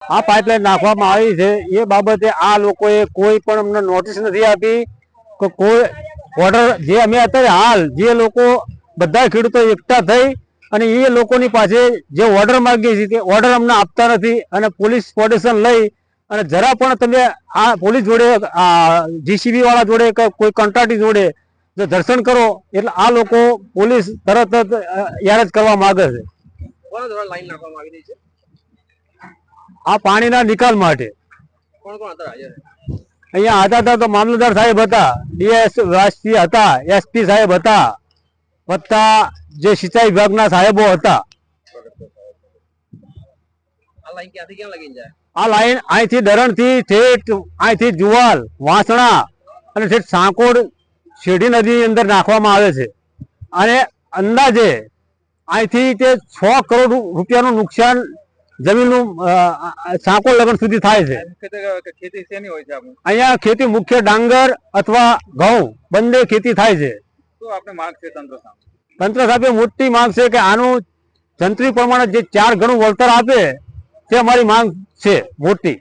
આ પાઇપલાઇન નાખવામાં આવી છે એ બાબતે આ લોકોએ કોઈ પણ અમને નોટિસ નથી આપી કે કોઈ ઓર્ડર જે અમે અત્યારે હાલ જે લોકો બધા ખેડૂતો એકઠા થઈ અને એ લોકોની પાસે જે ઓર્ડર માંગીએ છીએ તે ઓર્ડર અમને આપતા નથી અને પોલીસ પ્રોટેક્શન લઈ અને જરા પણ તમે આ પોલીસ જોડે જીસીબી વાળા જોડે કે કોઈ કંટ્રાટી જોડે જો દર્શન કરો એટલે આ લોકો પોલીસ તરત જ યાર કરવા માંગે છે। લાઈન નાખવામાં આવી રહી છે આ પાણીના નિકાલ માટે। કોણ કોણ હતા હાજર? અહીંયા હતા તો મામલતદાર સાહેબ હતા, ડીએસ વાસી હતા, એસપી સાહેબ હતા, વત્તા જે સિંચાઈ વિભાગના સાહેબો હતા। આ લાઈન ક્યાંથી ક્યાં લગીને જાય? આ લાઈન અહીંથી દરણથી ઠેઠ અહીંથી જુવાલ વાસણા અને ઠેઠ સાંકોડ શેઢી નદી અંદર નાખવામાં આવે છે અને અંદાજે અહીંથી તે 6 કરોડ રૂપિયાનું નુકસાન જમીનનું સાંકોડ લગન સુધી થાય છે। ખેતી શેની હોય છે આપણે? અહીંયા ખેતી મુખ્ય ડાંગર અથવા ઘઉં બંને ખેતી થાય છે। શું આપણે માંગ છે તંત્ર સામે? તંત્ર સાહેબ મોટી માંગ છે કે આનું જંત્રી પ્રમાણે જે 4 ગણું વળતર આપે તે અમારી માંગ છે મોટી।